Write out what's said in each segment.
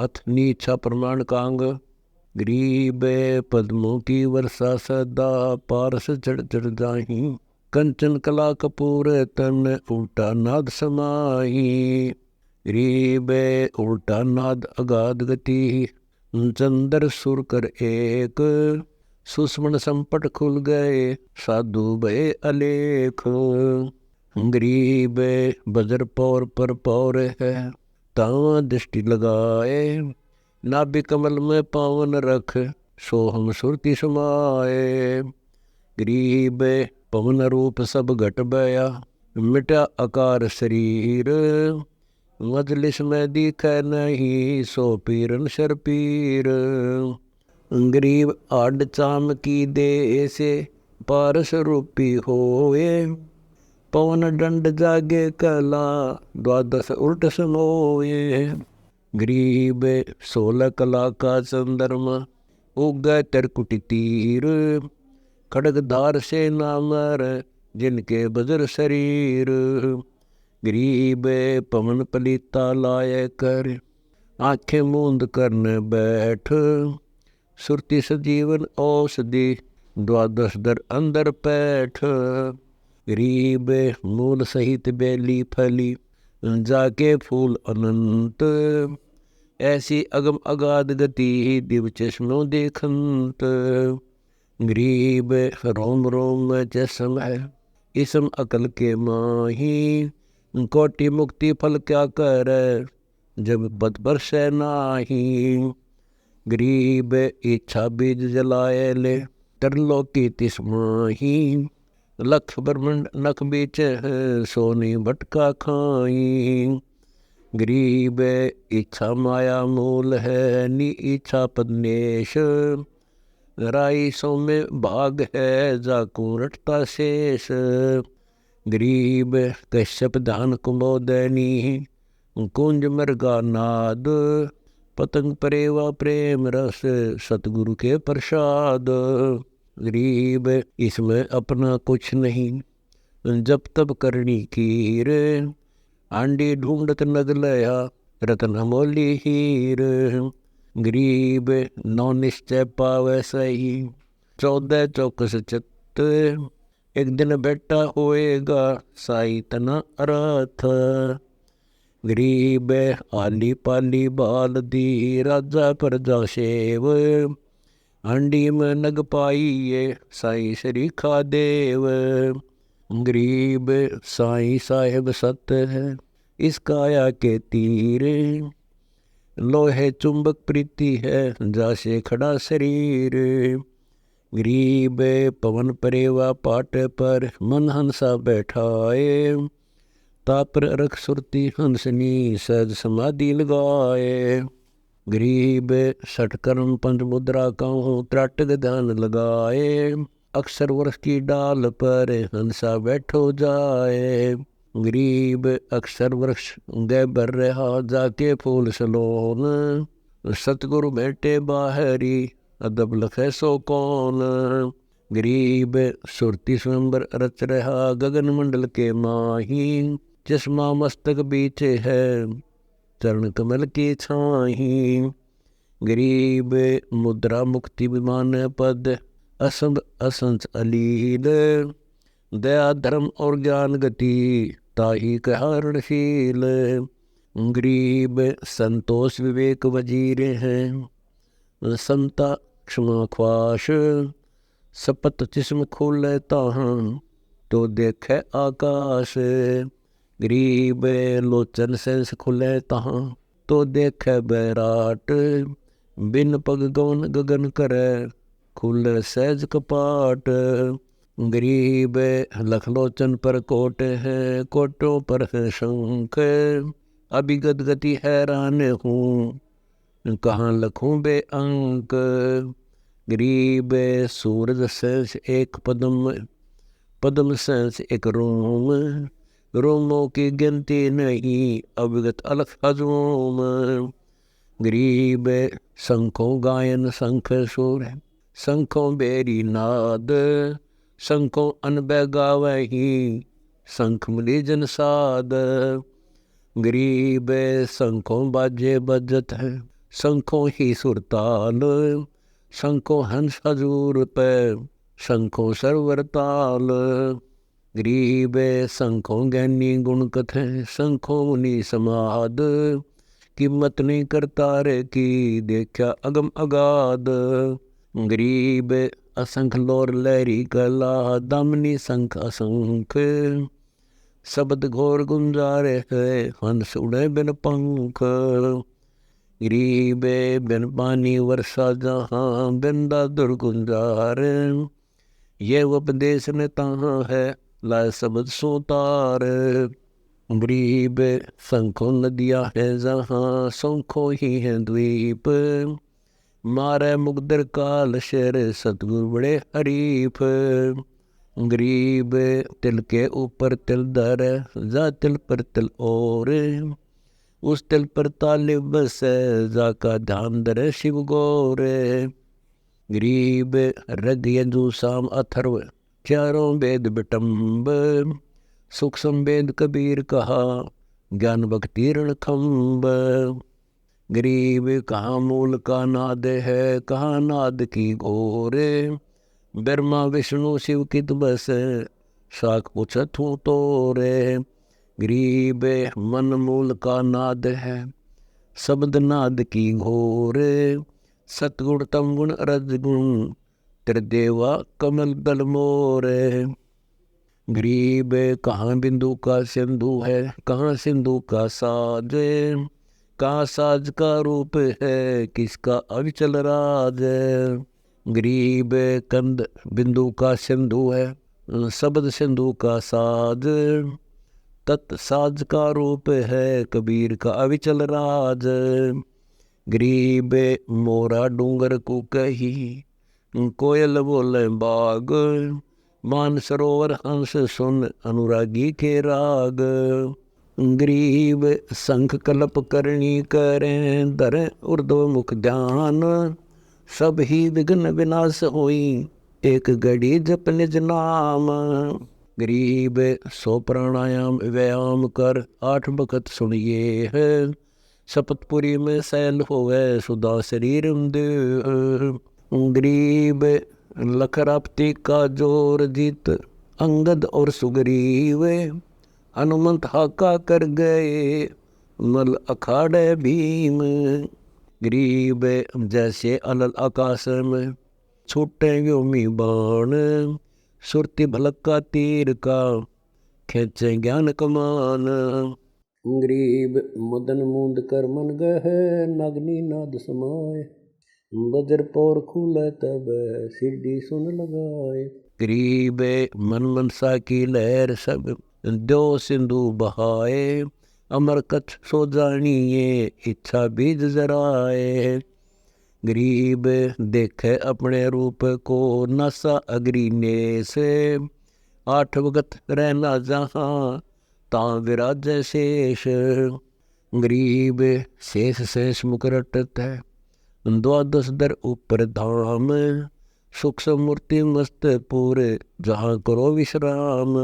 अथ नीचा प्रमाण कांग। गरीब पद्मों की वर्षा सदा, पारस चढ़ चढ़ जाही। कंचन कला कपूर तन, उल्टा नाद समाही। गरीब उल्टा नाद अगाध गति, चंदर सुर कर एक। सुस्मन संपट खुल गए, साधु भय अलेख। गरीब बजर पौर पर पौर है, तां दृष्टि लगाए। नाभि कमल में पावन रख, सोहम सुरति समाए। गरीब पवन रूप सब घट बया, मिटा आकार शरीर। मजलिस में दिखे नहीं, सो पीरन शर पीर। गरीब आड चाम की दे से, पारस रूपी होए। पवन दंड जागे कला, द्वादश उल्ट समोए। गरीब 16 कला का चंद्रमा, उग तरकुटी तीर। खड़ग धार से नामर, जिनके बजर शरीर। गरीब पवन पलीता लाय कर, आंखें मूंद करने बैठ। सुरति सजीवन औषधि, द्वादश दर अंदर पैठ। गरीब मूल सहित बेली फली, जाके फूल अनंत। ऐसी अगम अगाध गति, दिव चश्मों देखंत। गरीब रोम रोम में चश्म है, इसम अकल के माही। कोटि मुक्ति फल क्या कर, जब बद बरसै नाही। गरीब इच्छा बीज जलाए ले, तरलोकी तिसमाही। लख ब्रह्मंड नख बीच, सोनी भटका खाई। गरीब इच्छा माया मूल है, नी इच्छा पदनेश। राई सो में भाग है, जाकू रटता शेष। गरीब कश्यप धान कुमोदनी, कुंज मृगा नाद। पतंग परेवा प्रेम रस, सतगुरु के प्रसाद। गरीब इसमें अपना कुछ नहीं, जब तब करनी कीर। आंडी ढूंढत नग लया, रतन अमोली हीर। गरीब नौ निश्चय पावे सही, 14 चौकस चित्त। एक दिन बेटा होएगा, साई तना अरथ। गरीब आली पाली बाल दी, राजा प्रजा सेव। हांडी में नग पाइये, साई शरीखा देव। गरीब साई साहेब सत्य है, इस काया के तीर। लोहे चुंबक प्रीति है, जासे खड़ा शरीर। गरीब पवन परेवा पाट पर, मन हंसा बैठाए। तापर रख सुरती हंसनी, सहज समाधि लगाए। गरीब सठ कर्म पंच मुद्रा कहूँ, त्राटक ध्यान लगाए। अक्षर वर्ष की डाल पर, हंसा बैठो जाए। गरीब अक्षर वृक्ष गए बर रहा, जाके फूल सलोन। सतगुरु बैठे बाहरी, अदब लखे सो कौन। गरीब सुरती स्वयंवर रच रहा, गगन मंडल के माही। चश्मा मस्तक बीचे है, चरण कमल की छाही। गरीब मुद्रा मुक्ति विमान पद, असंभ असंच अलील। दया धर्म और ज्ञान गति, ताही कहारणशील। गरीब संतोष विवेक वजीरे हैं, समता क्षमा ख्वाश। सपत जिस्म खोले ताहं, तो देखे आकाश। गरीब लोचन सेंस खुले तहाँ, तो देखे बैराट। बिन पग गौन गगन करे, खुल सहज कपाट। गरीब लखलोचन पर कोट है, कोटों पर है शंख। अभिगत गति हैरान हूँ, कहाँ लखूं बे अंक। गरीब सूरज सेंस एक पद्म, पद्म सेंस एक रोम। रोमों की गिनती नहीं, अविगत अलख हजूम। गरीब शंखों गायन शंख सुर, शंखों बेरी नाद। शंखों अनबे गावही, शंख मिली जन साद। गरीब शंखों बाजे बजत है, शंखों ही सुरताल, शंखों हंस हजूर पे, शंखों सरवर ताल। गरीब शंखों ज्ञानी गुण कथें, शंखों मुनि समाद, कीमत नहीं करता रे की, देखा अगम अगाध। गरीब असंख लोर लहरी कला, दामनी शंख असंख, शब्द घोर गुंजारे है, हंस उड़े बिन पंख। गरीब बिन पानी वर्षा जहाँ, बिन दादुर गुंजार, ये उपदेश ने तहाँ है, लाए शब्द सोतार। गरीब शंखों नदिया है जहाँ, शंखों ही है द्वीप, मारे मुगदर काल शेर, सतगुरु बड़े हरीफ। गरीब तिल के ऊपर तिल धर, जा तिल पर तिल और, उस तिल पर तालिब बस, जाका ध्यान धरे शिव गौर। गरीब रग यजु साम अथर्व, चारों वेद बिटम्ब, सुख संवेद कबीर कहा, ज्ञान भक्ति रणखंब। गरीब कहाँ मूल का नाद है, कहाँ नाद की घोर, ब्रह्मा विष्णु शिव की बस, शाक पूछत हूँ तोरे। गरीब मन मूल का नाद है, शब्द नाद की घोर, सतगुण तम गुण रजगुण, त्रिदेवा कमल दल मोरे। गरीब कहाँ बिंदु का सिंधु है, कहाँ सिंधु का साज, कहाँ साज का रूप है, किसका अविचल राज। गरीब कंद बिंदु का सिंधु है, शब्द सिंधु का साज, तत् साज का रूप है, कबीर का अविचल राज। गरीब मोरा डूंगर को कही, कोयल बोले बाग, मान सरोवर हंस सुन, अनुरागी के राग। गरीब शंख कल्प करनी करें, धरे ऊर्ध्व मुख ध्यान, सब ही विघ्न विनाश होई, एक घड़ी जप निज नाम। गरीब 100 प्राणायाम व्यायाम कर, 8 बखत सुनिए है, शपथपुरी में सैल होवे, सुधा शरीर दे। गरीब लखरापति का जोर जीत, अंगद और सुग्रीव, हनुमंत हाका कर गए, मल अखाड़े भीम। गरीब जैसे अलल आकाश में, छूटे व्योमी बाण, सुरति भलक का तीर का, खेचे ज्ञान कमान। गरीब मदन मूंद कर मन गए, नागनी नाद समाए, बजर पौर खुले तब, सिद्धि सुन लगाए। गरीब मन मनसा की लहर सब, दो सिंधु बहाए, अमर कच्छ सो जानिए, इच्छा बीज जराए। गरीब देखे अपने रूप को, नसा अग्रीने से, 8 भगत रहना जहाँ, ता विराज शेष। गरीब शेष शेष मुकरटत है, 12 दर ऊपर धाम, सुख समूर्ति मस्त पूरे, जहाँ करो विश्राम।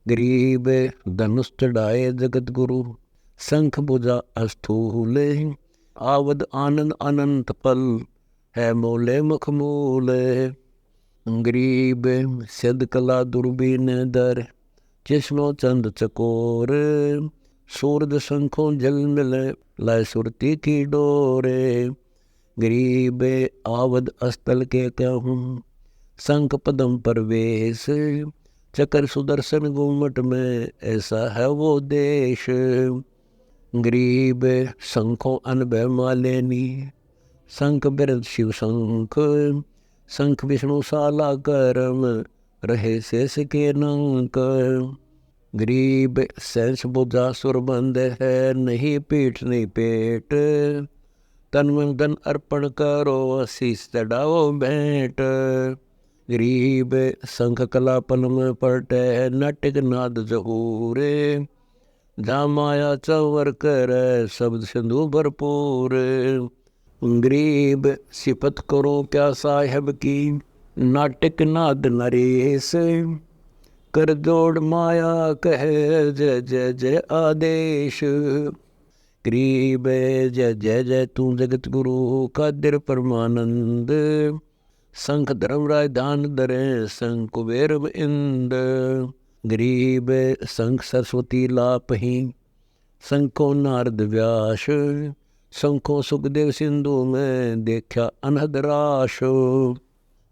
गरीब धनुष चढ़ाए जगत गुरु, शंख भुजा अस्थूल, आवद आनंद अनंत फल, है मोले मुख मूल। गरीब सिद्ध कला दुर्बीन दर, चश्मो चंद चकोर, सूरज शंखों जल मिले, लाए सुरती की डोरे। गरीब आवद अस्तल के कहूँ, शंख पदम परवेश, चकर सुदर्शन गुमट में, ऐसा है वो देश। गरीब शंखों अनभय मालेनी, शंख बिरद शिव शंख, शंख विष्णु साला करम, रहे शेष के नंक। गरीब सेंस बुझा सुरबंद है, नहीं पीठ नहीं पेट, तन मन धन अर्पण करो, शीश चढ़ाओ भेंट। गरीब शंख कला पल में पलटे, नाटिक नाद जहूरे, जहाँ माया चौवर कर, शब्द सिंधु भरपूर। गरीब सिफत करो क्या साहेब की, नाटिक नाद नरेश, कर जोड़ माया कहे, जय जय जय आदेश। गरीब जय जय जय तू जगत गुरु कादिर परमानंद। शंख धर्मराज दान दरे संग कुबेर इंद। गरीब शंख सरस्वती लापही शंखों नारद व्यास। शंखों सुखदेव सिंधु में देखा अनहद राश।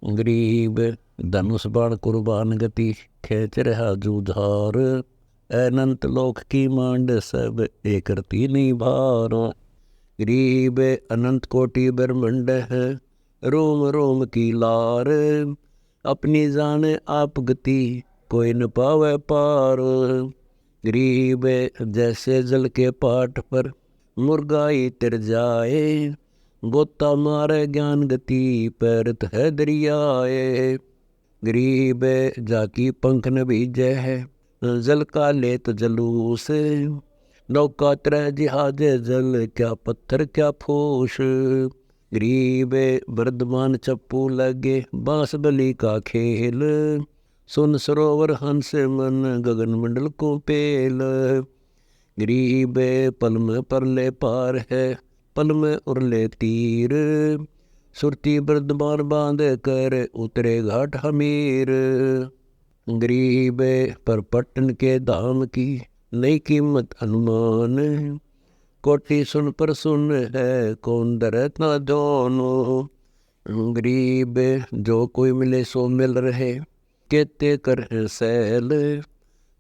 गरीब धनुष बाण कुर्बान गति खेच रहा जूझार। अनंत लोक की मांड सब एक रति नहीं भार। गरीब अनंत कोटि ब्रह्मंड है रोम रोम की लार। अपनी जाने आप गति कोई न पावे पार। गरीब जैसे जल के पाट पर मुर्गाई तिर जाए। गोता मारे ज्ञान गति पैरत है दरियाए। गरीब जाकी पंख न बीजे है जल का लेत जलूस। नौका तरह जिहाज जल क्या पत्थर क्या फूस। गरीब वर्धमान चप्पू लगे बांस बलि का खेल। सुन सरोवर हंस मन गगन मंडल को पेल। गरीब पल में परले पार है पल में उरले तीर। सुरती वर्धमान बांध कर उतरे घाट हमीर। गरीब पर पट्टन के धाम की नई कीमत अनुमान। कोटि सुन पर सुन है कौन दरत ना दोनों। गरीब जो कोई मिले सो मिल रहे केते कर सैल।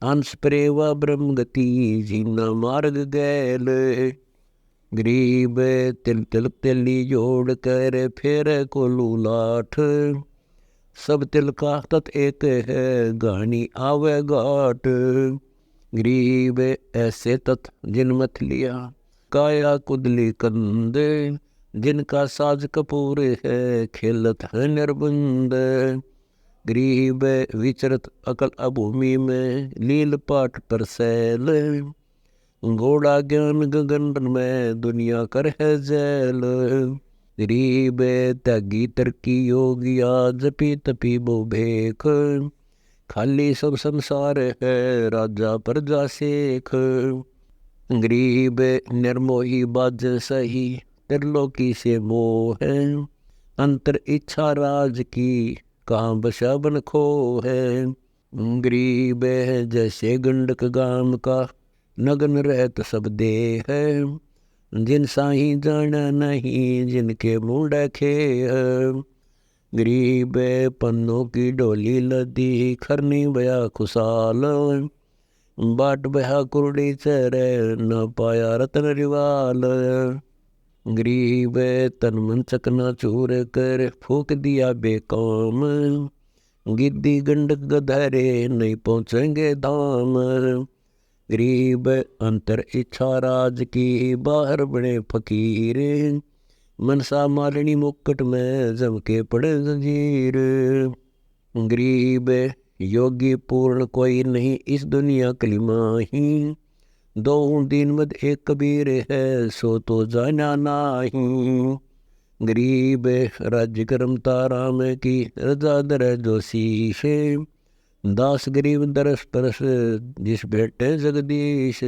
हंस प्रेवा ब्रह्म गति जीना मार्ग गैल। गरीब तिल तिल तिली जोड़ कर फेर को लूलाठ। सब तिल का तत एक है गानी आवे घाट। गरीब ऐसे तत् जिन मत लिया काया कुदली कंद। जिनका साज कपूर है खेलत है निर्बंद। गरीब विचरत अकल अभूमि में लील पाठ पर सैल। घोड़ा ज्ञान गगन में दुनिया कर है जैल। गरीब त्यागी तरकी योगिया जपी तपी बो भेख। खाली सब संसार है राजा प्रजा शेख। गरीब निर्मोही बाज सही त्रिलोकी से मोह है। अंतर इच्छा राज की कहाँ बसा बन खो है। गरीब जैसे गंडक गाम का नगन रहत सब दे है। जिन साही जाना नहीं जिनके मुंड खे है। गरीब पन्नों की डोली लदी खरनी बया खुशाल। बाट बहा कुरड़ी चरे न पाया रतन रिवाल। गरीब तन मन चकना चूर कर फूक दिया बेकाम। गिद्दी गंडक गधरे नहीं पहुँचेंगे धाम। गरीब अंतर इच्छा राज की बाहर बने फकीर। मनसा मालिनी मुक्कट में जम के पड़े जंजीर। गरीब योगी पूर्ण कोई नहीं इस दुनिया कलिमाही। दो दिन मद एक कबीर है सो तो जाना नाही। गरीब राज्य करम ताराम की रजा दर जो शीश। दास गरीब दरस परस जिस भेटे जगदीश।